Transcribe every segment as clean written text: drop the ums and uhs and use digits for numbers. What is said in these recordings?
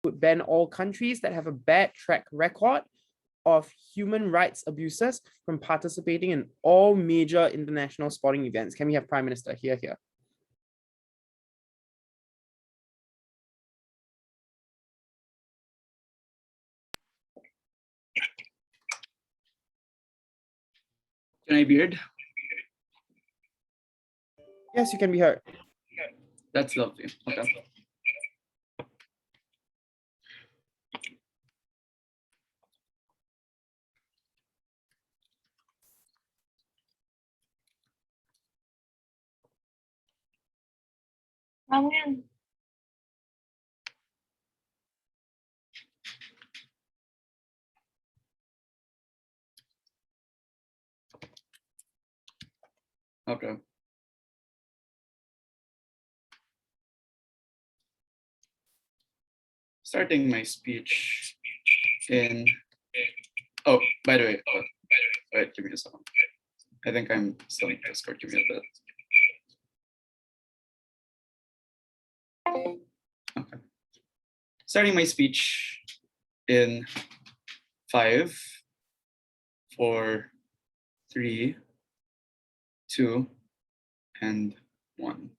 would ban all countries that have a bad track record of human rights abuses from participating in all major international sporting events. Can we have Prime Minister here? Can I be heard? Yes, you can be heard. That's lovely. Okay. Okay. Starting my speech in. Oh, by the way, wait, give me a second. I think I'm still in Discord. Give me a bit. Okay. Starting my speech in 5, 4, 3, 2, and 1.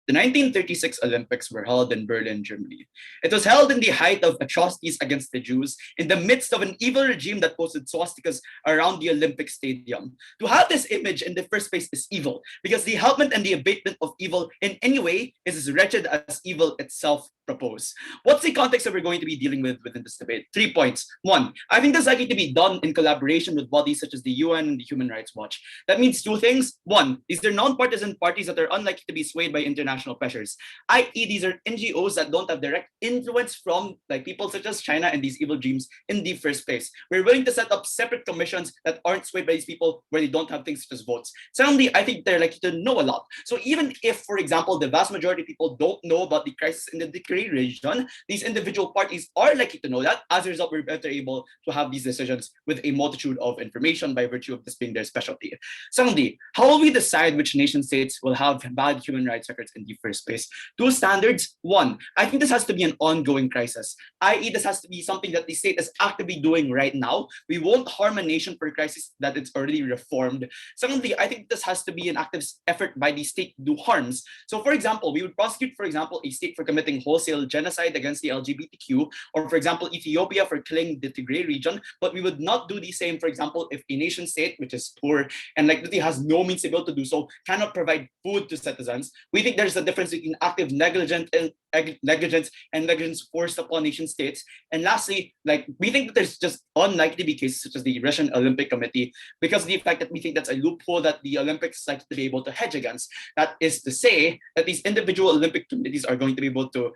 The 1936 Olympics were held in Berlin, Germany. It was held in the height of atrocities against the Jews, in the midst of an evil regime that posted swastikas around the Olympic Stadium. To have this image in the first place is evil, because the helpment and the abatement of evil in any way is as wretched as evil itself proposed. What's the context that we're going to be dealing with within this debate? 3 points. 1, I think this is likely to be done in collaboration with bodies such as the UN and the Human Rights Watch. That means 2 things. 1, these are non-partisan parties that are unlikely to be swayed by international pressures, i.e. these are NGOs that don't have direct influence from people such as China and these evil regimes in the first place. We're willing to set up separate commissions that aren't swayed by these people where they don't have things such as votes. Secondly, I think they're likely to know a lot. So even if, for example, the vast majority of people don't know about the crisis in the Decree region, these individual parties are likely to know that. As a result, we're better able to have these decisions with a multitude of information by virtue of this being their specialty. Secondly, how will we decide which nation states will have bad human rights records in the first place? 2 standards. 1, I think this has to be an ongoing crisis, i.e. this has to be something that the state is actively doing right now. We won't harm a nation for a crisis that it's already reformed. Secondly, I think this has to be an active effort by the state to do harms. So for example, we would prosecute, for example, a state for committing wholesale genocide against the LGBTQ, or for example, Ethiopia for killing the Tigray region, but we would not do the same, for example, if a nation state, which is poor and likely has no means to be able to do so, cannot provide food to citizens. We think there's a difference between active negligence and negligence forced upon nation states. And lastly, we think that there's just unlikely to be cases such as the Russian Olympic Committee, because of the fact that we think that's a loophole that the Olympics is likely to be able to hedge against. That is to say that these individual Olympic committees are going to be able to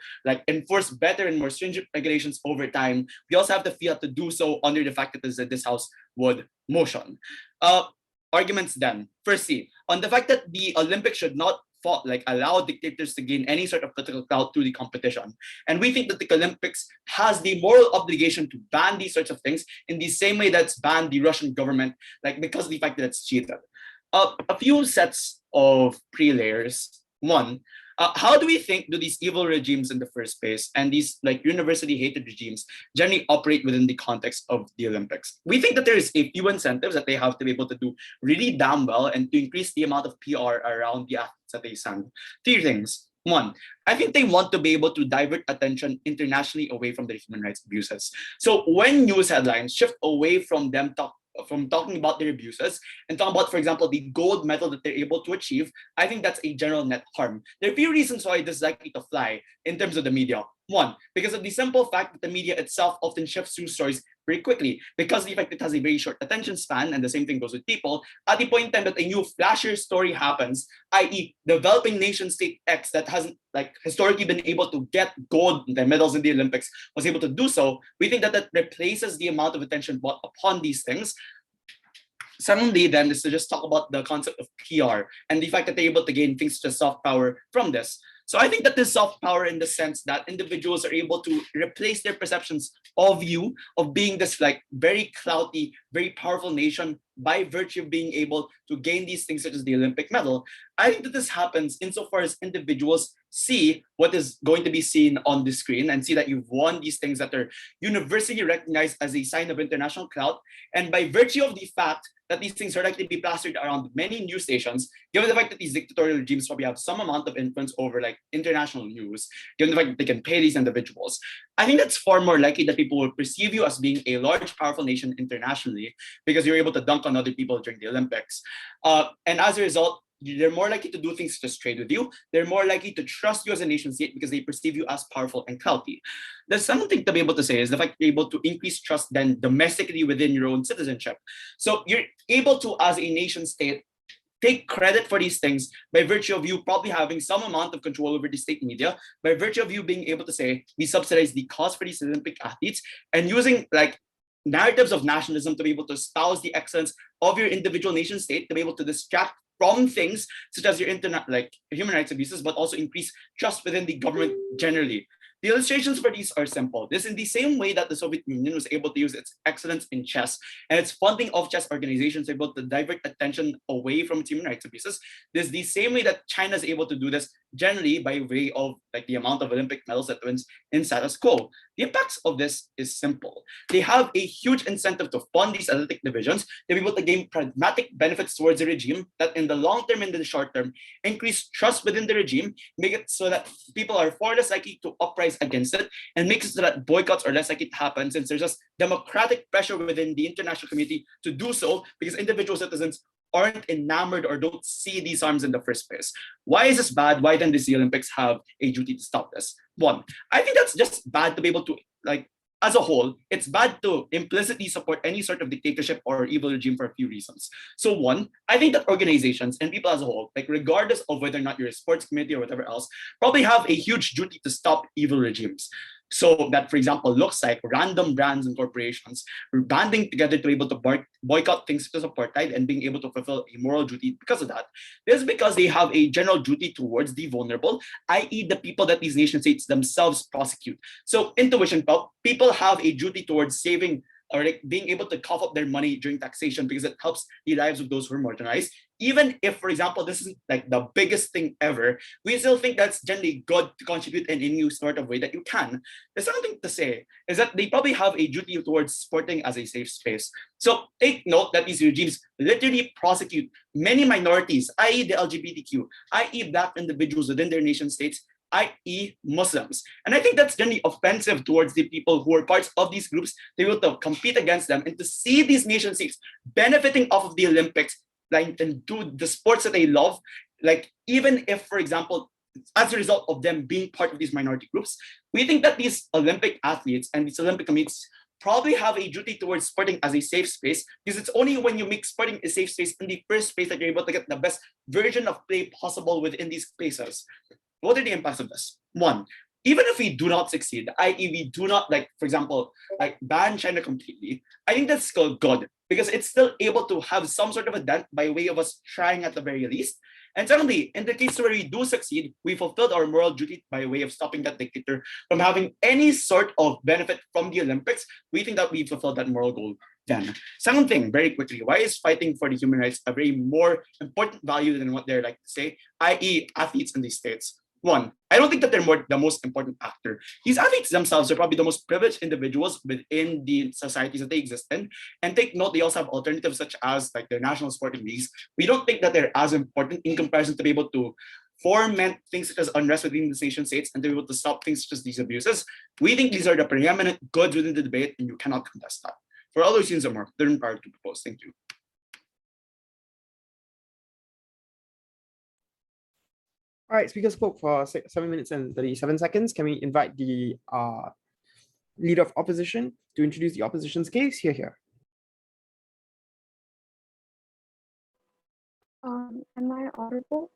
enforce better and more stringent regulations over time. We also have the fiat to do so under the fact that this House would motion. Arguments then. Firstly, on the fact that the Olympics should not allow dictators to gain any sort of political clout through the competition. And we think that the Olympics has the moral obligation to ban these sorts of things in the same way that's banned the Russian government, because of the fact that it's cheated. A few sets of pre-layers. 1, how do we think do these evil regimes in the first place and these university hated regimes generally operate within the context of the Olympics? We think that there is a few incentives that they have to be able to do really damn well and to increase the amount of PR around the athletes that they send. 3 things. 1, I think they want to be able to divert attention internationally away from their human rights abuses. So when news headlines shift away from them talking about their abuses and talk about, for example, the gold medal that they're able to achieve, I think that's a general net harm. There are a few reasons why this is likely to fly in terms of the media. 1, because of the simple fact that the media itself often shifts through stories very quickly, because of the fact it has a very short attention span, and the same thing goes with people. At the point in time that a new flashier story happens, i.e. developing nation state X that hasn't historically been able to get gold medals in the Olympics was able to do so, we think that that replaces the amount of attention brought upon these things. Secondly, then, is to just talk about the concept of PR and the fact that they're able to gain things such as soft power from this. So I think that this soft power, in the sense that individuals are able to replace their perceptions of you, of being this very clouty, very powerful nation by virtue of being able to gain these things such as the Olympic medal. I think that this happens insofar as individuals see what is going to be seen on the screen and see that you've won these things that are universally recognized as a sign of international clout. And by virtue of the fact that these things are likely to be plastered around many news stations, given the fact that these dictatorial regimes probably have some amount of influence over like international news, given the fact that they can pay these individuals, I think that's far more likely that people will perceive you as being a large, powerful nation internationally because you're able to dunk on other people during the Olympics. And as a result, they're more likely to do things to trade with you. They're more likely to trust you as a nation state because they perceive you as powerful and clouty. There's something to be able to say is the fact you're able to increase trust then domestically within your own citizenship. So you're able to, as a nation state, take credit for these things by virtue of you probably having some amount of control over the state media, by virtue of you being able to say, we subsidize the cost for these Olympic athletes, and using like narratives of nationalism to be able to espouse the excellence of your individual nation state, to be able to distract from things such as your internet, like human rights abuses, but also increase trust within the government generally. The illustrations for these are simple. This in the same way that the Soviet Union was able to use its excellence in chess and its funding of chess organizations able to divert attention away from its human rights abuses. This is the same way that China is able to do this generally by way of like the amount of Olympic medals that wins in status quo. The impacts of this is simple. They have a huge incentive to fund these athletic divisions to be able to gain pragmatic benefits towards the regime that in the long term and in the short term increase trust within the regime, make it so that people are far less likely to uprise against it, and makes it so that boycotts are less likely to happen since there's just democratic pressure within the international community to do so because individual citizens aren't enamored or don't see these harms in the first place. Why is this bad? Why then does the Olympics have a duty to stop this? One, I think that's just bad to be able to like as a whole, it's bad to implicitly support any sort of dictatorship or evil regime for a few reasons. So one, I think that organizations and people as a whole, like regardless of whether or not you're a sports committee or whatever else, probably have a huge duty to stop evil regimes. So that, for example, looks like random brands and corporations are banding together to be able to boycott things such as apartheid and being able to fulfill a moral duty because of that. This is because they have a general duty towards the vulnerable, i.e. the people that these nation states themselves prosecute. So intuition, people have a duty towards saving or like being able to cough up their money during taxation because it helps the lives of those who are marginalized. Even if, for example, this isn't like the biggest thing ever, we still think that's generally good to contribute in any sort of way that you can. There's something to say is that they probably have a duty towards sporting as a safe space. So take note that these regimes literally prosecute many minorities, i.e. the LGBTQ, i.e. Black individuals within their nation states, i.e. Muslims. And I think that's generally offensive towards the people who are parts of these groups to be able to compete against them and to see these nation states benefiting off of the Olympics like, and do the sports that they love. Like even if, for example, as a result of them being part of these minority groups, we think that these Olympic athletes and these Olympic committees probably have a duty towards sporting as a safe space because it's only when you make sporting a safe space in the first place that you're able to get the best version of play possible within these places. What are the impacts of this? One, even if we do not succeed, i.e. we do not like, for example, like ban China completely, I think that's still good because it's still able to have some sort of a dent by way of us trying at the very least. And secondly, in the case where we do succeed, we fulfilled our moral duty by way of stopping that dictator from having any sort of benefit from the Olympics. We think that we fulfilled that moral goal then. Second thing, very quickly, why is fighting for the human rights a very more important value than what they're like to say, i.e. athletes in these states? One, I don't think that they're the most important actor. These athletes themselves are probably the most privileged individuals within the societies that they exist in. And take note, they also have alternatives such as like their national sporting leagues. We don't think that they're as important in comparison to be able to foment things such as unrest within the nation states and to be able to stop things such as these abuses. We think these are the preeminent goods within the debate, and you cannot contest that. For all those reasons and more, they're empowered to propose. Thank you. All right, speaker spoke for 7 minutes and 37 seconds. Can we invite the leader of opposition to introduce the opposition's case? Here. Am I audible?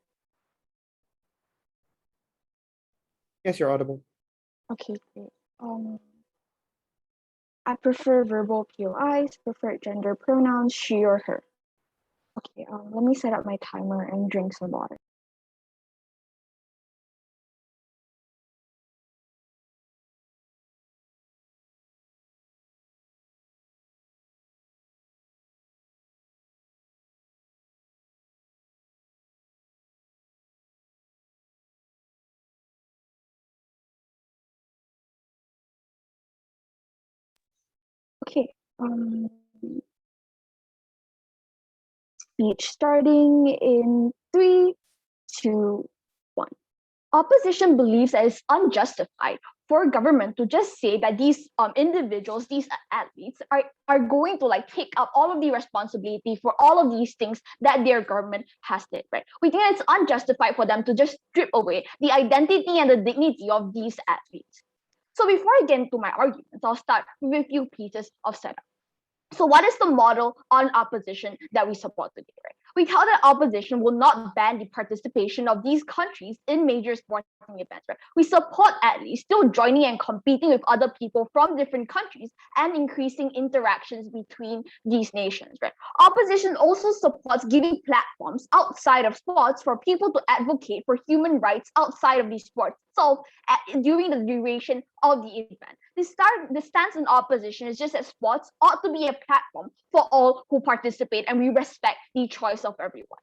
Yes, you're audible. Okay, great. I prefer verbal POIs, preferred gender pronouns, she or her. Okay, let me set up my timer and drink some water. Okay. Speech starting in 3, 2, 1. Opposition believes that it's unjustified for government to just say that these individuals, these athletes, are going to like take up all of the responsibility for all of these things that their government has did, right? We think it's unjustified for them to just strip away the identity and the dignity of these athletes. So before I get into my arguments, I'll start with a few pieces of setup. So what is the model on opposition that we support today, right? We tell that opposition will not ban the participation of these countries in major sporting events, right? We support athletes still joining and competing with other people from different countries and increasing interactions between these nations, right? Opposition also supports giving platforms outside of sports for people to advocate for human rights outside of these sports itself during the duration of the event. The stance in opposition is just that sports ought to be a platform for all who participate, and we respect the choice of everyone.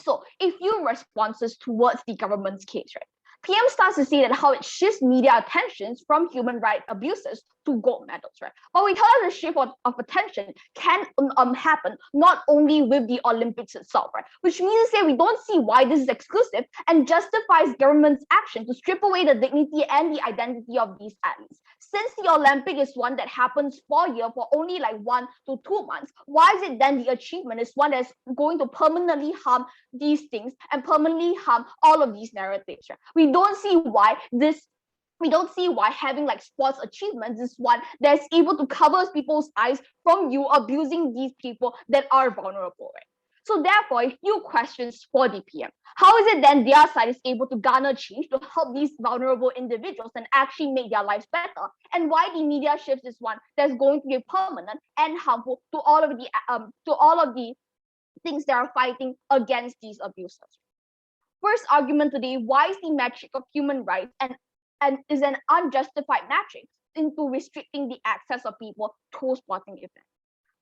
So, a few responses towards the government's case, right? PM starts to say that how it shifts media attentions from human rights abuses to gold medals, right? But we tell us the shift of attention can happen not only with the Olympics itself, right? Which means to say we don't see why this is exclusive and justifies government's action to strip away the dignity and the identity of these athletes. Since the Olympic is one that happens for a year for only like 1 to 2 months, why is it then the achievement is one that's going to permanently harm these things and permanently harm all of these narratives, right? We don't see why having like sports achievements is one that's able to cover people's eyes from you abusing these people that are vulnerable, right? So therefore, a few questions for the PM. How is it then their side is able to garner change to help these vulnerable individuals and actually make their lives better? And why the media shift is one that's going to be permanent and harmful to all of the things that are fighting against these abuses? First argument today, why is the metric of human rights and is an unjustified metric into restricting the access of people to sporting events?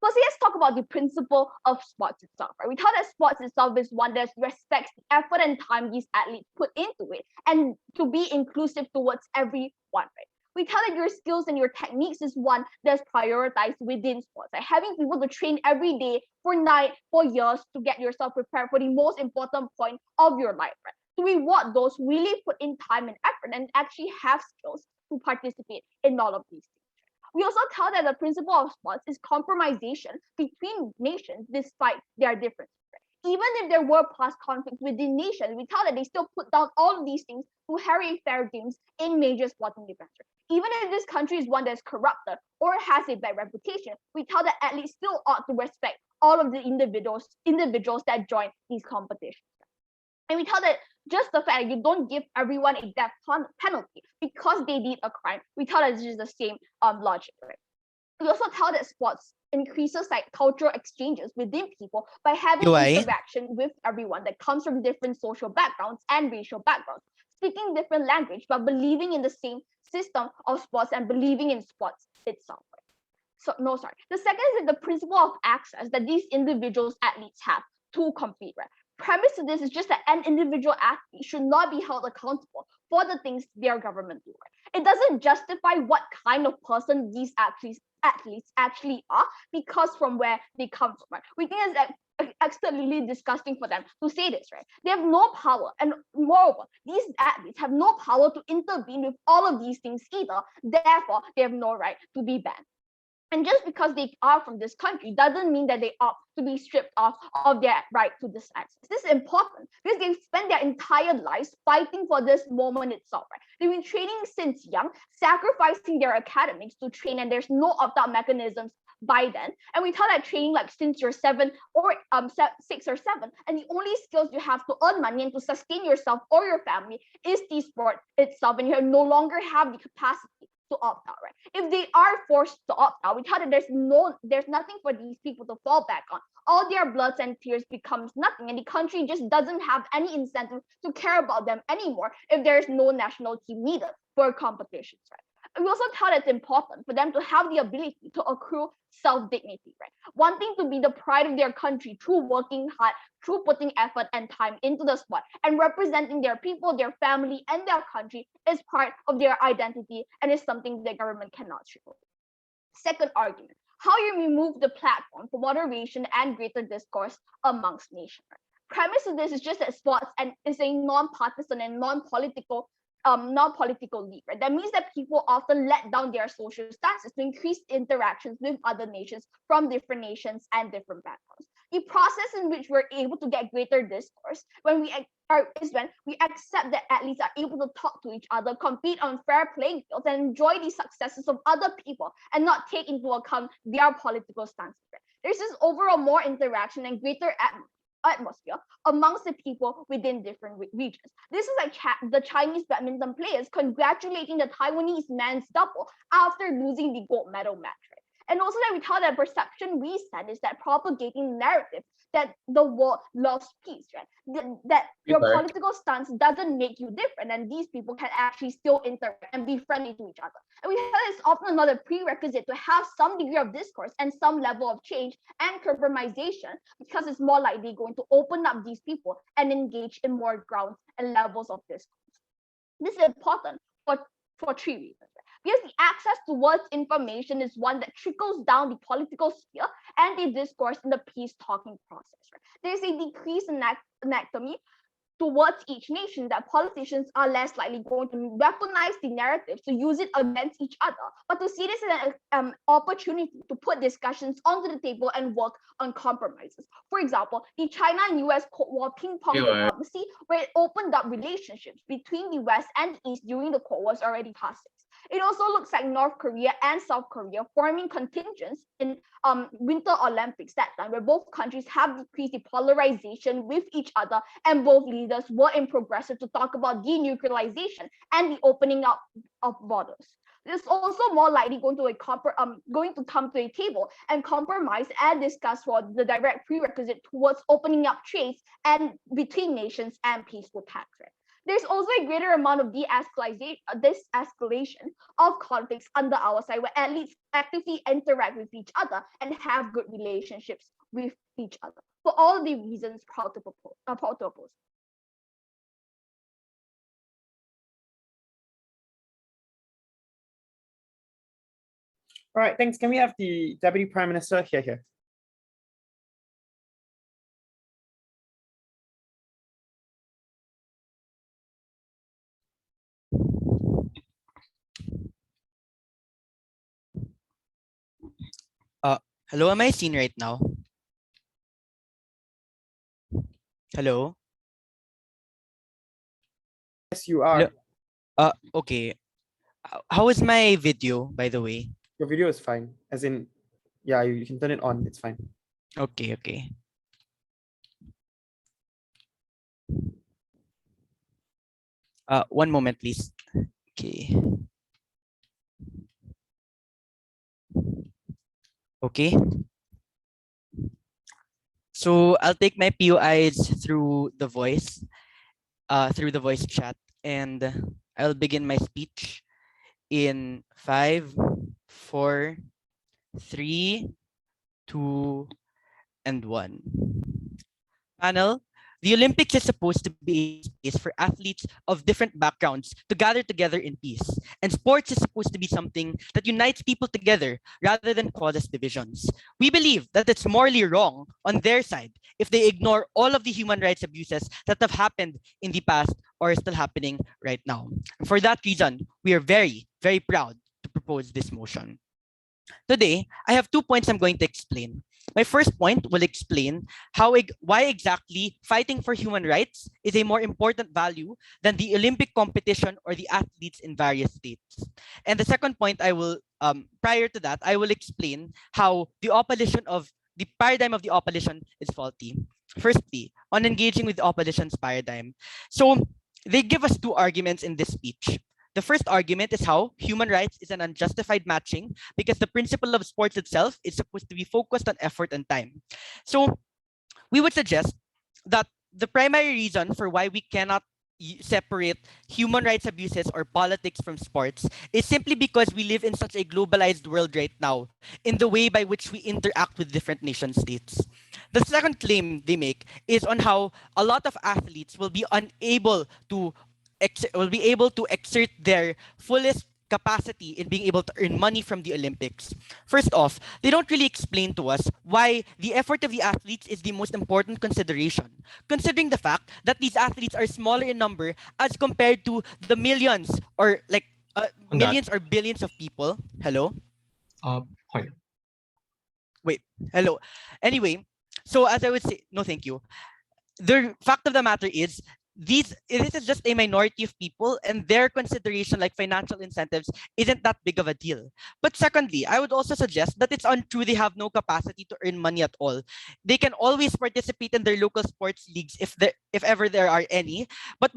First, let's talk about the principle of sports itself, right? We thought that sports itself is one that respects the effort and time these athletes put into it and to be inclusive towards everyone, right? We tell that your skills and your techniques is one that's prioritized within sports. Like having people to train every day for years to get yourself prepared for the most important point of your life, right? To reward those who really put in time and effort and actually have skills to participate in all of these things. We also tell that the principle of sports is compromisation between nations despite their differences. Even if there were past conflicts within nations, we tell that they still put down all of these things to harry fair games in major sporting events. Even if this country is one that's corrupted or has a bad reputation, we tell that athletes still ought to respect all of the individuals that join these competitions. And we tell that just the fact that you don't give everyone a death penalty because they did a crime, we tell that it's just the same logic, right? We also tell that sports increases like cultural exchanges within people by having interaction with everyone that comes from different social backgrounds and racial backgrounds, speaking different language, but believing in the same system of sports and believing in sports itself. Right? The second is the principle of access that these individuals athletes have to compete, right? Premise to this is just that an individual athlete should not be held accountable for the things their government do. Right? It doesn't justify what kind of person these athletes actually are because from where they come from. Right? We think it's absolutely disgusting for them to say this, right? They have no power, and moreover, these athletes have no power to intervene with all of these things either. Therefore, they have no right to be banned. And just because they are from this country doesn't mean that they ought to be stripped off of their right to this access. This is important because they've spent their entire lives fighting for this moment itself. Right? They've been training since young, sacrificing their academics to train, and there's no opt-out mechanisms by then. And we tell that training like since you're 7 or 6 or 7, and the only skills you have to earn money and to sustain yourself or your family is the sport itself, and you no longer have the capacity to opt out, right? If they are forced to opt out, we tell that there's nothing for these people to fall back on. All their blood and tears becomes nothing, and the country just doesn't have any incentive to care about them anymore if there's no national team needed for competitions, right? We also tell that it's important for them to have the ability to accrue self-dignity, right? Wanting to be the pride of their country through working hard, through putting effort and time into the sport and representing their people, their family, and their country is part of their identity and is something the government cannot strip away. Second argument, how you remove the platform for moderation and greater discourse amongst nations. Premise of this is just that sports and is a non-partisan and non-political league, right? That means that people often let down their social stances to increase interactions with other nations from different nations and different backgrounds. The process in which we're able to get greater discourse is when we accept that athletes are able to talk to each other, compete on fair playing fields, and enjoy the successes of other people and not take into account their political stances. There's this overall more interaction and greater atmosphere amongst the people within different regions. This is like the Chinese badminton players congratulating the Taiwanese men's double after losing the gold medal match. Right? And also that we tell that perception we send is that propagating the narrative that the world loves peace, right? That your political stance doesn't make you different, and these people can actually still interact and be friendly to each other. And we have it's often another prerequisite to have some degree of discourse and some level of change and compromisation, because it's more likely going to open up these people and engage in more grounds and levels of discourse. This is important for three reasons. Because the access towards information is one that trickles down the political sphere and the discourse in the peace talking process. Right? There's a decrease in anatomy towards each nation that politicians are less likely going to weaponize the narrative to use it against each other, but to see this as an opportunity to put discussions onto the table and work on compromises. For example, the China and US Cold War ping pong diplomacy, where it opened up relationships between the West and East during the Cold War, is already past it. It also looks like North Korea and South Korea forming contingents in Winter Olympics that time, where both countries have decreased the polarization with each other, and both leaders were in progressive to talk about denuclearization and the opening up of borders. It's also more likely going to come to a table and compromise and discuss for the direct prerequisite towards opening up trades and between nations and peaceful paths. There's also a greater amount of de-escalation of conflicts under our side, where athletes actively interact with each other and have good relationships with each other. For all the reasons, proud to oppose. All right, thanks. Can we have the Deputy Prime Minister here? Hello, am I seen right now? Hello? Yes, you are. Hello? Okay. How is my video, by the way? Your video is fine. As in, yeah, you can turn it on. It's fine. Okay. One moment, please. Okay. So I'll take my POIs through the voice chat, and I'll begin my speech in 5, 4, 3, 2, and 1. Panel, the Olympics is supposed to be a space for athletes of different backgrounds to gather together in peace. And sports is supposed to be something that unites people together rather than causes divisions. We believe that it's morally wrong on their side if they ignore all of the human rights abuses that have happened in the past or are still happening right now. And for that reason, we are very, very proud to propose this motion. Today, I have 2 points I'm going to explain. My first point will explain why exactly fighting for human rights is a more important value than the Olympic competition or the athletes in various states. And the second point, prior to that, I will explain how the paradigm of the opposition is faulty. Firstly, on engaging with the opposition's paradigm. So they give us 2 arguments in this speech. The first argument is how human rights is an unjustified matching because the principle of sports itself is supposed to be focused on effort and time. So we would suggest that the primary reason for why we cannot separate human rights abuses or politics from sports is simply because we live in such a globalized world right now in the way by which we interact with different nation states. The second claim they make is on how a lot of athletes will be able to exert their fullest capacity in being able to earn money from the Olympics. First off, they don't really explain to us why the effort of the athletes is the most important consideration, considering the fact that these athletes are smaller in number as compared to the millions or like On that, millions or billions of people. Hello? point. Wait, hello. Anyway, so as I would say, no, thank you. The fact of the matter is, this is just a minority of people, and their consideration, like financial incentives, isn't that big of a deal. But secondly, I would also suggest that it's untrue they have no capacity to earn money at all. They can always participate in their local sports leagues if ever there are any. But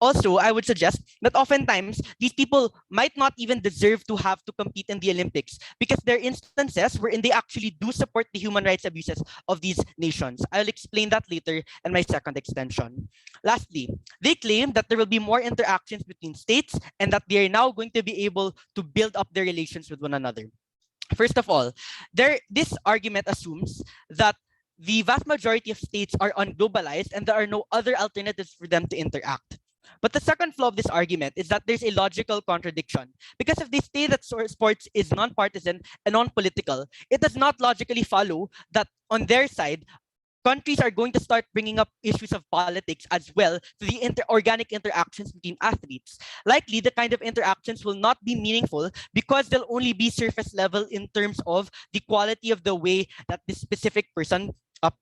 also, I would suggest that oftentimes these people might not even deserve to have to compete in the Olympics because there are instances wherein they actually do support the human rights abuses of these nations. I'll explain that later in my second extension. Lastly, they claim that there will be more interactions between states and that they are now going to be able to build up their relations with one another. First of all, this argument assumes that the vast majority of states are unglobalized and there are no other alternatives for them to interact. But the second flaw of this argument is that there's a logical contradiction. Because if they say that sports is non-partisan and non-political, it does not logically follow that on their side, countries are going to start bringing up issues of politics as well to the organic interactions between athletes. Likely, the kind of interactions will not be meaningful because they'll only be surface level in terms of the quality of the way that this specific person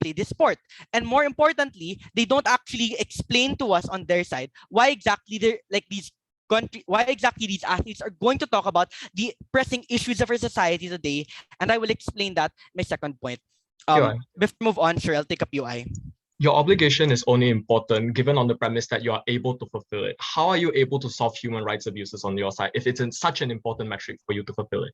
play this sport. And more importantly, they don't actually explain to us on their side why exactly they're like why exactly these athletes are going to talk about the pressing issues of our society today. And I will explain that in my second point. POI. Before we move on, sure, I'll take a POI. Your obligation is only important given on the premise that you are able to fulfill it. How are you able to solve human rights abuses on your side if it's in such an important metric for you to fulfill it?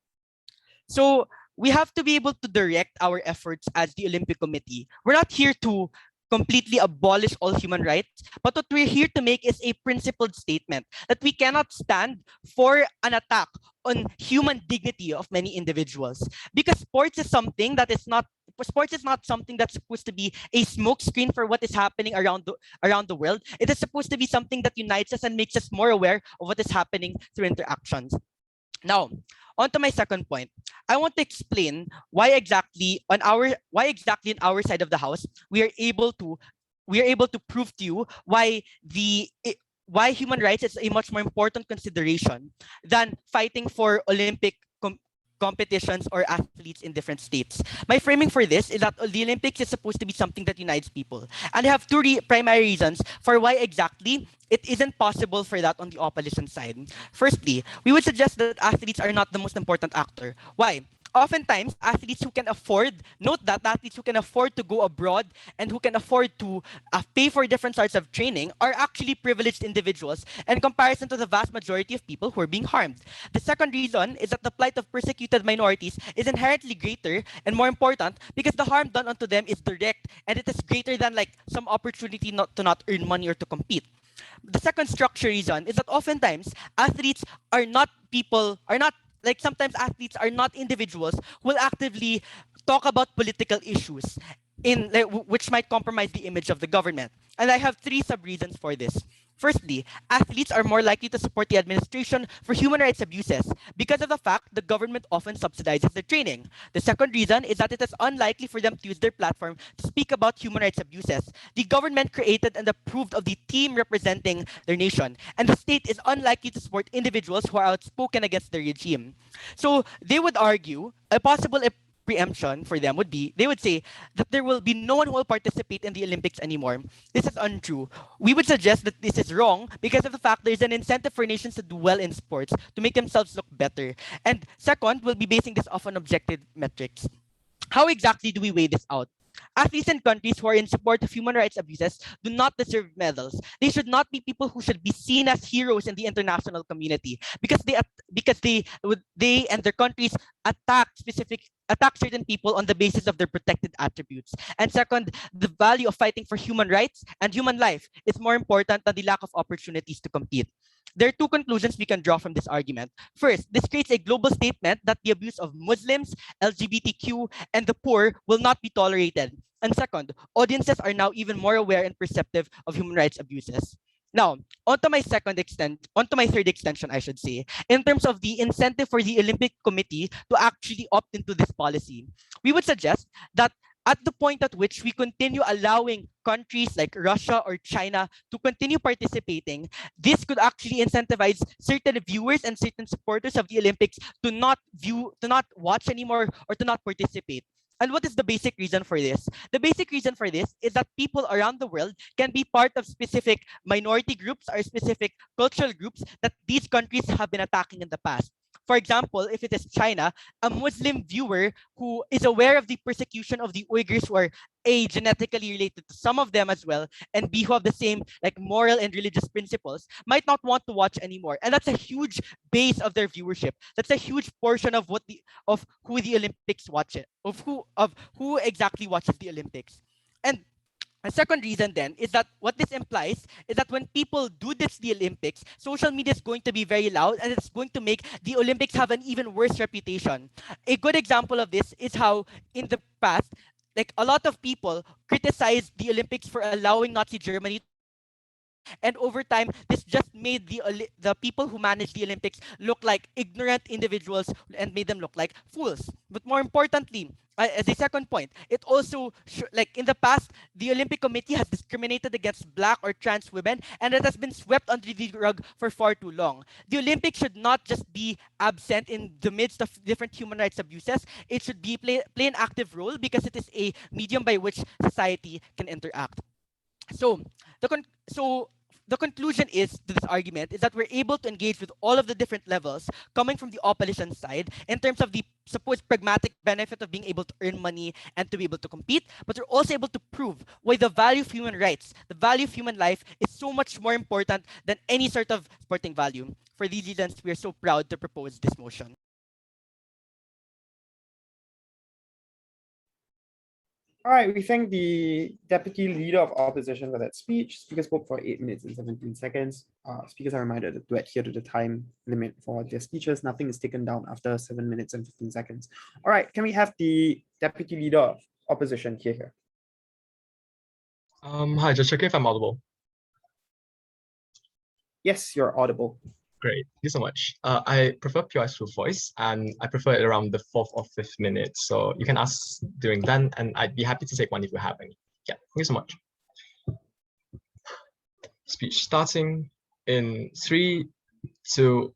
So we have to be able to direct our efforts as the Olympic Committee. We're not here to completely abolish all human rights, but what we're here to make is a principled statement that we cannot stand for an attack on human dignity of many individuals. Because sports is something that is not something that's supposed to be a smokescreen for what is happening around the world. It is supposed to be something that unites us and makes us more aware of what is happening through interactions. Now, on to my second point. I want to explain why exactly in our side of the house we are able to prove to you why human rights is a much more important consideration than fighting for Olympic competitions or athletes in different states. My framing for this is that the Olympics is supposed to be something that unites people. And I have two primary reasons for why exactly it isn't possible for that on the opposition side. Firstly, we would suggest that athletes are not the most important actor. Why? Oftentimes, athletes who can afford, note that athletes who can afford to go abroad and who can afford to pay for different sorts of training are actually privileged individuals in comparison to the vast majority of people who are being harmed. The second reason is that the plight of persecuted minorities is inherently greater and more important because the harm done unto them is direct and it is greater than like some opportunity not to not earn money or to compete. The second structure reason is that oftentimes athletes are not like sometimes athletes are not individuals who will actively talk about political issues which might compromise the image of the government. And I have three sub-reasons for this. Firstly, athletes are more likely to support the administration for human rights abuses because of the fact the government often subsidizes their training. The second reason is that it is unlikely for them to use their platform to speak about human rights abuses. The government created and approved of the team representing their nation, and the state is unlikely to support individuals who are outspoken against the regime. So they would argue a possible preemption for them would be, they would say that there will be no one who will participate in the Olympics anymore. This is untrue. We would suggest that this is wrong because of the fact there's an incentive for nations to do well in sports to make themselves look better. And second, we'll be basing this off on objective metrics. How exactly do we weigh this out? Athletes in countries who are in support of human rights abuses do not deserve medals. They should not be people who should be seen as heroes in the international community because they and their countries attack certain people on the basis of their protected attributes. And second, the value of fighting for human rights and human life is more important than the lack of opportunities to compete. There are two conclusions we can draw from this argument. First, this creates a global statement that the abuse of Muslims, LGBTQ, and the poor will not be tolerated. And second, audiences are now even more aware and perceptive of human rights abuses. Now, onto my third extension, I should say, in terms of the incentive for the Olympic Committee to actually opt into this policy. We would suggest that at the point at which we continue allowing countries like Russia or China to continue participating, this could actually incentivize certain viewers and certain supporters of the Olympics to not watch anymore or to not participate. And what is the basic reason for this? The basic reason for this is that people around the world can be part of specific minority groups or specific cultural groups that these countries have been attacking in the past. For example, if it is China, a Muslim viewer who is aware of the persecution of the Uyghurs who are A, genetically related to some of them as well, and B, who have the same like moral and religious principles, might not want to watch anymore. And that's a huge base of their viewership. That's a huge portion of of who the Olympics watch it, of who exactly watches the Olympics. And a second reason then is that what this implies is that when people do this the Olympics, social media is going to be very loud and it's going to make the Olympics have an even worse reputation. A good example of this is how in the past, like a lot of people criticized the Olympics for allowing Nazi Germany to participate. And over time, this just made the people who manage the Olympics look like ignorant individuals and made them look like fools. But more importantly, as a second point, it also like in the past, the Olympic Committee has discriminated against black or trans women, and it has been swept under the rug for far too long. The Olympics should not just be absent in the midst of different human rights abuses. It should be play an active role because it is a medium by which society can interact. So so the conclusion is to this argument is that we're able to engage with all of the different levels coming from the opposition side in terms of the supposed pragmatic benefit of being able to earn money and to be able to compete, but we're also able to prove why the value of human rights, the value of human life is so much more important than any sort of sporting value. For these reasons, we are so proud to propose this motion. All right, we thank the Deputy Leader of Opposition for that speech. Speaker spoke for 8 minutes and 17 seconds. Speakers are reminded to adhere to the time limit for their speeches. Nothing is taken down after 7 minutes and 15 seconds. All right, can we have the Deputy Leader of Opposition here? Hi, just checking if I'm audible. Yes, you're audible. Great, thank you so much. I prefer POIs through voice, and I prefer it around the 4th or 5th minute. So you can ask during then, and I'd be happy to take one if you have any. Yeah, thank you so much. Speech starting in 3, 2,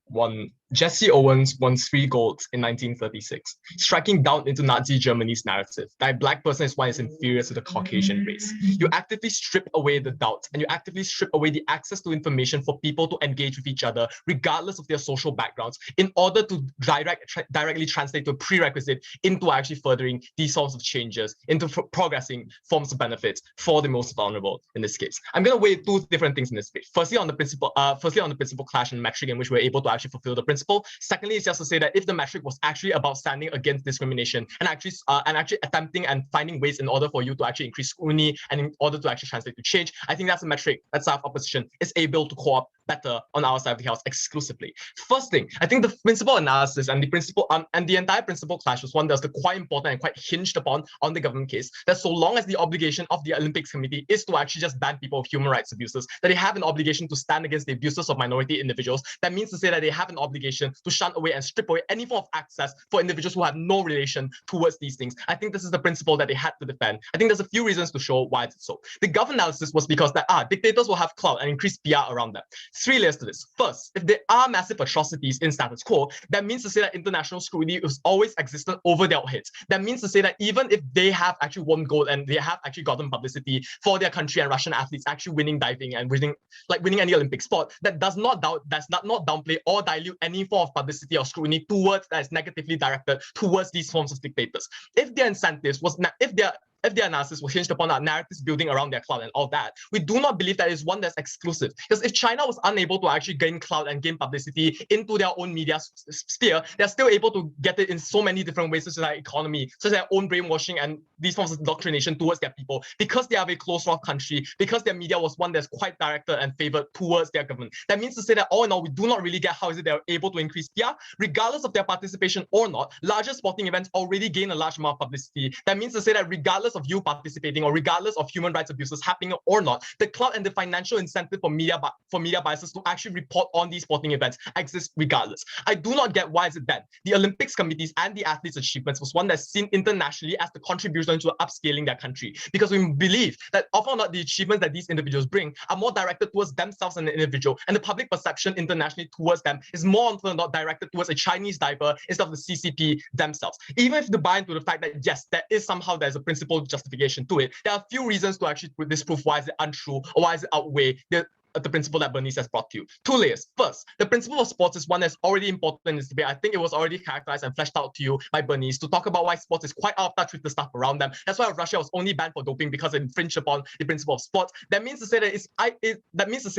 1. Jesse Owens won 3 golds in 1936, striking down into Nazi Germany's narrative that a black person is one is inferior to the Caucasian race. You actively strip away the doubt and you actively strip away the access to information for people to engage with each other, regardless of their social backgrounds, in order to directly translate to a prerequisite into actually furthering these sorts of changes, into progressing forms of benefits for the most vulnerable in this case. I'm going to weigh 2 different things in this speech. Firstly, on the principle clash and metric in which we're able to actually fulfill the principle. Secondly, it's just to say that if the metric was actually about standing against discrimination and actually attempting and finding ways in order for you to actually increase scrutiny and in order to actually translate to change, I think that's a metric that side of opposition is able to co-op better on our side of the house exclusively. First thing, I think the principle analysis and the principle and the entire principle clash was one that's quite important and quite hinged upon on the government case, that so long as the obligation of the Olympics Committee is to actually just ban people of human rights abuses, that they have an obligation to stand against the abuses of minority individuals. That means to say that they have an obligation to shun away and strip away any form of access for individuals who have no relation towards these things. I think this is the principle that they had to defend. I think there's a few reasons to show why it's so. The government analysis was because that dictators will have clout and increased PR around them. 3 layers to this. First, if there are massive atrocities in status quo, that means to say that international scrutiny has always existed over their heads. That means to say that even if they have actually won gold and they have actually gotten publicity for their country and Russian athletes actually winning diving and winning any Olympic sport, that does not downplay or dilute any form of publicity or scrutiny towards that is negatively directed towards these forms of dictators. If their incentives was if their analysis was hinged upon our narratives building around their clout and all that, we do not believe that is one that's exclusive. Because if China was unable to actually gain clout and gain publicity into their own media sphere, they're still able to get it in so many different ways, such as their economy, such as their own brainwashing and these forms of indoctrination towards their people because they have a closed-off country, because their media was one that's quite directed and favored towards their government. That means to say that all in all, we do not really get how is it they're able to increase PR, regardless of their participation or not. Larger sporting events already gain a large amount of publicity. That means to say that regardless of you participating or regardless of human rights abuses happening or not, the clout and the financial incentive for media biases to actually report on these sporting events exists regardless. I do not get why is it then the Olympics committees and the athletes' achievements was one that's seen internationally as the contribution to upscaling their country, because we believe that often or not the achievements that these individuals bring are more directed towards themselves and an individual, and the public perception internationally towards them is more often than not directed towards a Chinese diaper instead of the CCP themselves. Even if they buy into the fact that yes, there's a principled justification to it, there are a few reasons to actually disprove why is it untrue or why is it outweigh the principle that Bernice has brought to you. Two layers. First, the principle of sports is one that's already important in this debate. I think it was already characterized and fleshed out to you by Bernice to talk about why sports is quite out of touch with the stuff around them. That's why Russia was only banned for doping, because it infringed upon the principle of sports. That means to say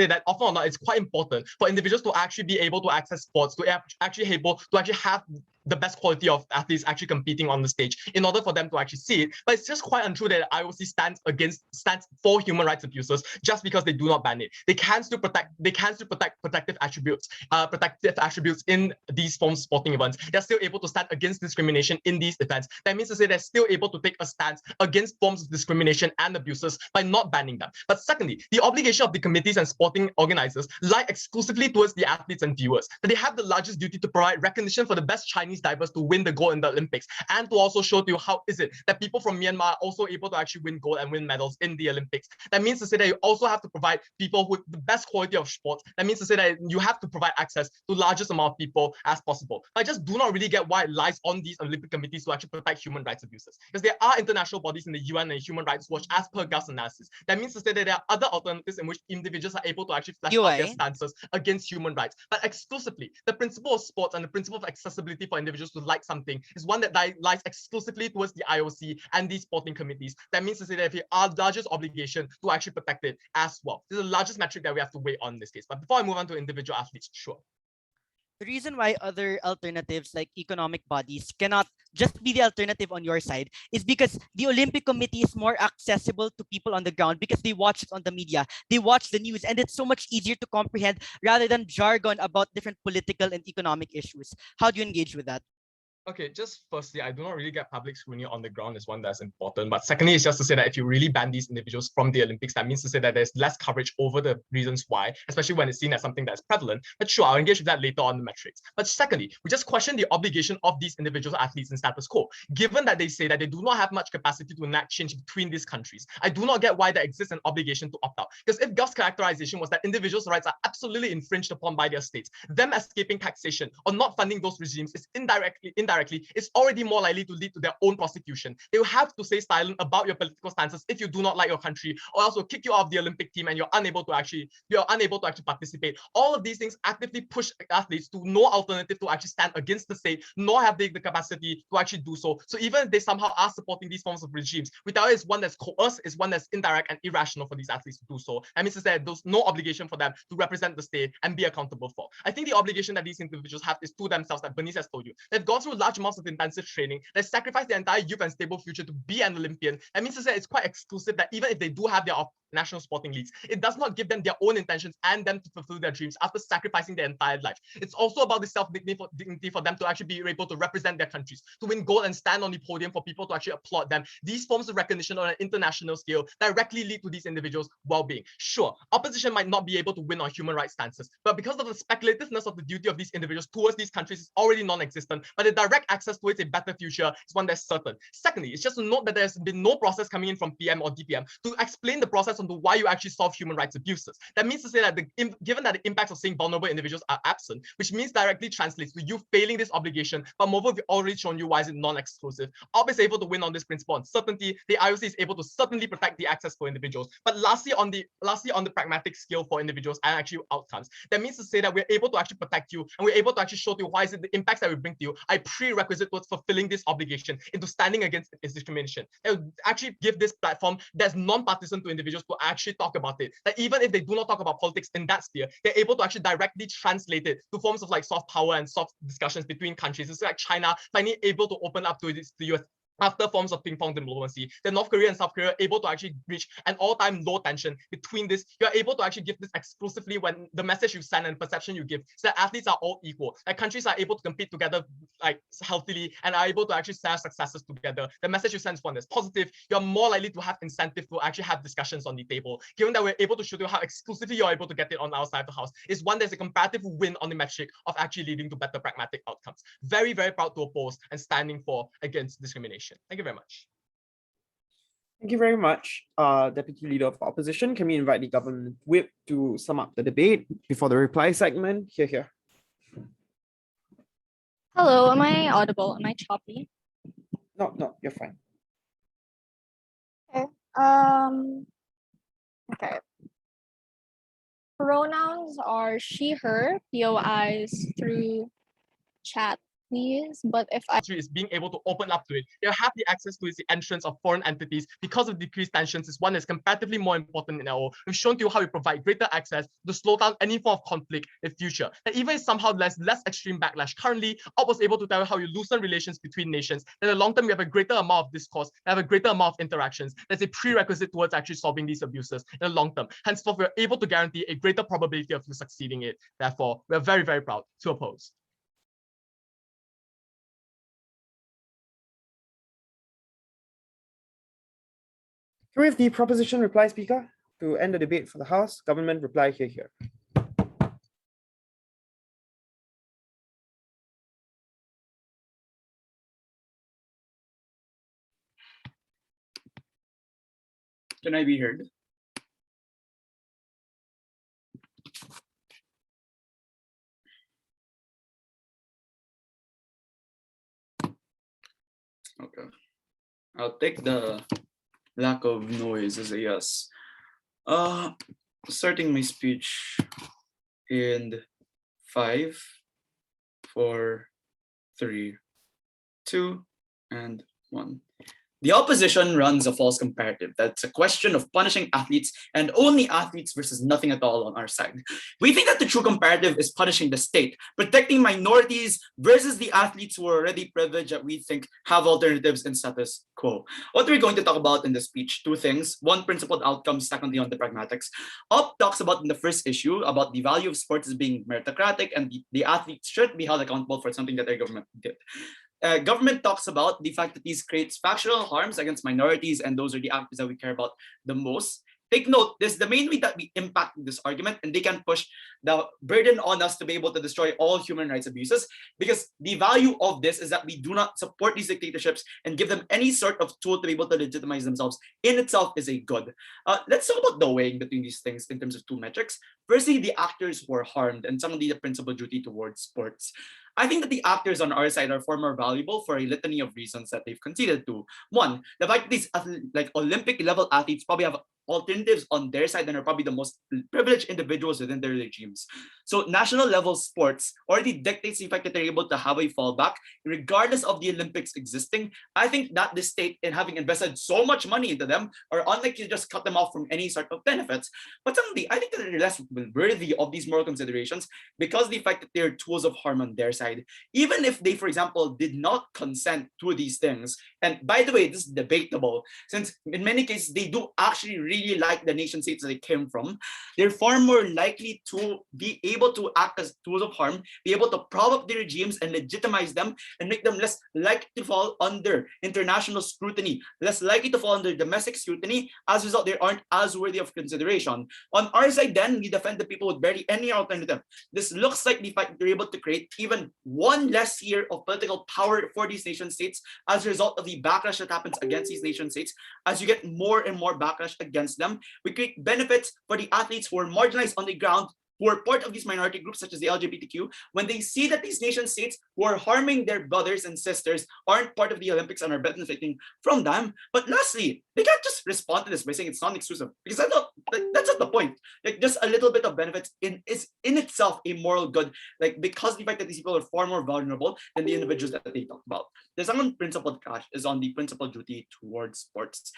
that often or not, it's quite important for individuals to actually be able to access sports, to actually have the best quality of athletes actually competing on the stage in order for them to actually see it. But it's just quite untrue that IOC stands for human rights abusers just because they do not ban it. They can still protect protective attributes in these forms of sporting events. They're still able to stand against discrimination in these events. That means to say they're still able to take a stance against forms of discrimination and abuses by not banning them. But secondly, the obligation of the committees and sporting organizers lie exclusively towards the athletes and viewers. That they have the largest duty to provide recognition for the best Chinese divers to win the gold in the Olympics, and to also show to you how is it that people from Myanmar are also able to actually win gold and win medals in the Olympics. That means to say that you also have to provide people with the best quality of sports. That means to say that you have to provide access to largest amount of people as possible. But I just do not really get why it lies on these Olympic committees to actually protect human rights abuses, because there are international bodies in the UN and Human Rights Watch as per Gulf's analysis. That means to say that there are other alternatives in which individuals are able to actually flesh out their stances against human rights. But exclusively, the principle of sports and the principle of accessibility for individuals to like something is one that lies exclusively towards the IOC and these sporting committees. That means to say that we are the largest obligation to actually protect it as well. This is the largest metric that we have to weigh on in this case. But before I move on to individual athletes, sure. The reason why other alternatives like economic bodies cannot just be the alternative on your side is because the Olympic Committee is more accessible to people on the ground, because they watch it on the media, they watch the news, and it's so much easier to comprehend rather than jargon about different political and economic issues. How do you engage with that? Okay, just firstly, I do not really get public scrutiny on the ground is one that's important. But secondly, it's just to say that if you really ban these individuals from the Olympics, that means to say that there's less coverage over the reasons why, especially when it's seen as something that's prevalent. But sure, I'll engage with that later on the metrics. But secondly, we just question the obligation of these individual athletes in status quo, given that they say that they do not have much capacity to enact change between these countries. I do not get why there exists an obligation to opt out. Because if Gulf's characterization was that individuals' rights are absolutely infringed upon by their states, them escaping taxation or not funding those regimes is indirectly, it's already more likely to lead to their own prosecution. They will have to stay silent about your political stances if you do not like your country, or else will kick you off the Olympic team and you're unable to actually participate. All of these things actively push athletes to no alternative to actually stand against the state, nor have they the capacity to actually do so. So even if they somehow are supporting these forms of regimes, without it is one that's coerced, is one that's indirect and irrational for these athletes to do so. That means that there's no obligation for them to represent the state and be accountable for. I think the obligation that these individuals have is to themselves, that Bernice has told you. They've gone through large amounts of intensive training. They sacrificed their entire youth and stable future to be an Olympian. That means to say it's quite exclusive that even if they do have their national sporting leagues, it does not give them their own intentions and them to fulfill their dreams after sacrificing their entire life. It's also about the self-dignity for them to actually be able to represent their countries, to win gold and stand on the podium for people to actually applaud them. These forms of recognition on an international scale directly lead to these individuals' well-being. Sure, opposition might not be able to win on human rights stances, but because of the speculativeness of the duty of these individuals towards these countries is already non-existent, but the direct access towards a better future is one that's certain. Secondly, it's just to note that there's been no process coming in from PM or DPM to explain the process onto why you actually solve human rights abuses. That means to say that given that the impacts of seeing vulnerable individuals are absent, which means directly translates to you failing this obligation, but moreover, we've already shown you why is it non-exclusive. OP is able to win on this principle on certainty. The IOC is able to certainly protect the access for individuals. But lastly, on the pragmatic scale for individuals and actually outcomes, that means to say that we're able to actually protect you and we're able to actually show to you why is it the impacts that we bring to you are prerequisite towards fulfilling this obligation into standing against discrimination. It will actually give this platform that's non-partisan to individuals to actually talk about it. That even if they do not talk about politics in that sphere, they're able to actually directly translate it to forms of like soft power and soft discussions between countries. It's like China finally able to open up to the US after forms of ping pong diplomacy, the North Korea and South Korea are able to actually reach an all-time low tension between this. You're able to actually give this exclusively when the message you send and perception you give is that athletes are all equal. Like countries are able to compete together like healthily and are able to actually share successes together. The message you send is one that's positive. You're more likely to have incentive to actually have discussions on the table. Given that we're able to show you how exclusively you're able to get it on our side of the house, is one that's a comparative win on the metric of actually leading to better pragmatic outcomes. Very, very proud to oppose and standing for against discrimination. Thank you very much. Thank you very much, Deputy Leader of Opposition. Can we invite the government whip to sum up the debate before the reply segment? Here. Hello, am I audible? Am I choppy? No, you're fine. Okay. Okay. Pronouns are she, her, POIs through chat, please. But if I Is being able to open up to it. You have the access to is the entrance of foreign entities because of decreased tensions is one that's comparatively more important in our. We've shown to you how we provide greater access to slow down any form of conflict in future. And even if somehow less extreme backlash. Currently, I was able to tell you how you loosen relations between nations. In the long term, we have a greater amount of discourse, we have a greater amount of interactions. That's a prerequisite towards actually solving these abuses in the long term. Henceforth, we're able to guarantee a greater probability of you succeeding it. Therefore, we're very, very proud to oppose. Can we have the proposition reply speaker to end the debate for the House? Government reply here. Can I be heard? Okay. I'll take the lack of noise as a yes. Starting my speech in 5, 4, 3, 2, and 1. The opposition runs a false comparative. That's a question of punishing athletes and only athletes versus nothing at all on our side. We think that the true comparative is punishing the state, protecting minorities versus the athletes who are already privileged that we think have alternatives in status quo. What we're going to talk about in the speech, two things. One, principled outcomes, secondly, on the pragmatics. Op talks about in the first issue about the value of sports as being meritocratic and the athletes should be held accountable for something that their government did. Government talks about the fact that these creates factual harms against minorities, and those are the actors that we care about the most. Take note, this is the main way that we impact this argument, and they can push the burden on us to be able to destroy all human rights abuses, because the value of this is that we do not support these dictatorships and give them any sort of tool to be able to legitimize themselves in itself is a good. Let's talk about the weighing between these things in terms of two metrics. Firstly, the actors who are harmed, and secondly, the principal duty towards sports. I think that the actors on our side are far more valuable for a litany of reasons that they've conceded to. One, the fact that these like Olympic level athletes probably have alternatives on their side and are probably the most privileged individuals within their regimes. So national level sports already dictates the fact that they're able to have a fallback regardless of the Olympics existing. I think that the state, in having invested so much money into them, are unlikely to just cut them off from any sort of benefits. But secondly, I think that they're less worthy of these moral considerations because the fact that they're tools of harm on their side. Even if they, for example, did not consent to these things, and by the way, this is debatable, since in many cases they do actually really like the nation states that they came from, they're far more likely to be able to act as tools of harm, be able to prop up the regimes and legitimize them and make them less likely to fall under international scrutiny, less likely to fall under domestic scrutiny. As a result, they aren't as worthy of consideration. On our side, then, we defend the people with barely any alternative. This looks like the fact that they're able to create even one less year of political power for these nation states as a result of the backlash that happens against these nation states. As you get more and more backlash against them, we create benefits for the athletes who are marginalized on the ground, who are part of these minority groups such as the LGBTQ, when they see that these nation states who are harming their brothers and sisters aren't part of the Olympics and are benefiting from them. But lastly, they can't just respond to this by saying it's non-exclusive, because that's not the point. Like, just a little bit of benefits is in itself a moral good, like, because the fact that these people are far more vulnerable than the individuals that they talk about. The second principled clash is on the principal duty towards sports.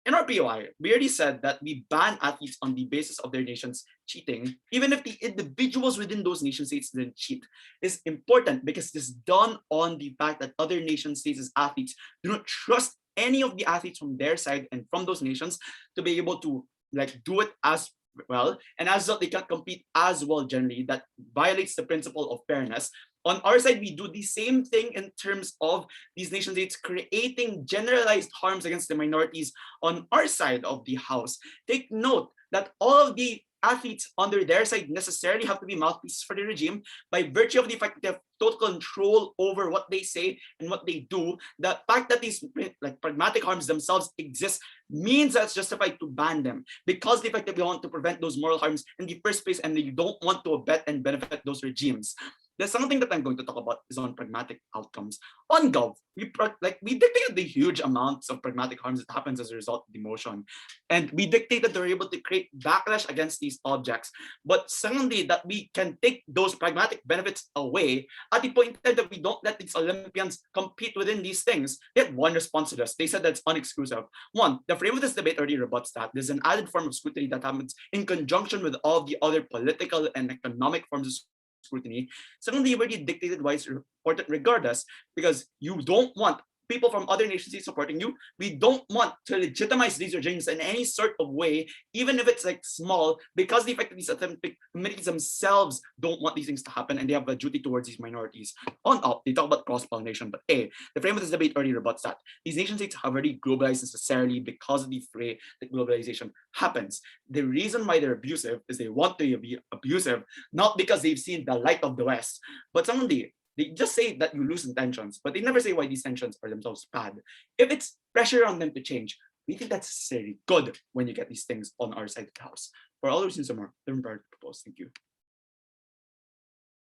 in our POI, we already said that we ban athletes on the basis of their nations cheating, even if the individuals within those nation states didn't cheat. Is important because it is done on the fact that other nation states' athletes do not trust any of the athletes from their side and from those nations to be able to like do it as well, and as well they can't compete as well generally. That violates the principle of fairness. On our side, we do the same thing in terms of these nation states creating generalized harms against the minorities on our side of the house. Take note that all of the athletes under their side necessarily have to be mouthpieces for the regime by virtue of the fact that they have total control over what they say and what they do. The fact that these like pragmatic harms themselves exist means that it's justified to ban them, because the fact that we want to prevent those moral harms in the first place and you don't want to abet and benefit those regimes. There's something that I'm going to talk about is on pragmatic outcomes. On Gov, we dictated the huge amounts of pragmatic harms that happens as a result of the motion. And we dictated that we're able to create backlash against these objects. But secondly, that we can take those pragmatic benefits away at the point in time that we don't let these Olympians compete within these things. They had one response to this. They said that's unexclusive. One, the frame of this debate already rebuts that. There's an added form of scrutiny that happens in conjunction with all the other political and economic forms of scrutiny. Secondly, you already dictated why it's important regardless, because you don't want people from other nation states supporting you. We don't want to legitimize these regimes in any sort of way, even if it's like small, because the fact that these Olympic committees themselves don't want these things to happen and they have a duty towards these minorities. On up, they talk about cross-pollination, but the frame of this debate already rebuts that. These nation states have already globalized necessarily because of the way that globalization happens. The reason why they're abusive is they want to be abusive, not because they've seen the light of the West, but suddenly they just say that you lose tensions, but they never say why these tensions are themselves bad. If it's pressure on them to change, we think that's necessarily good when you get these things on our side of the house. For all the reasons and more, the proposed. Thank you.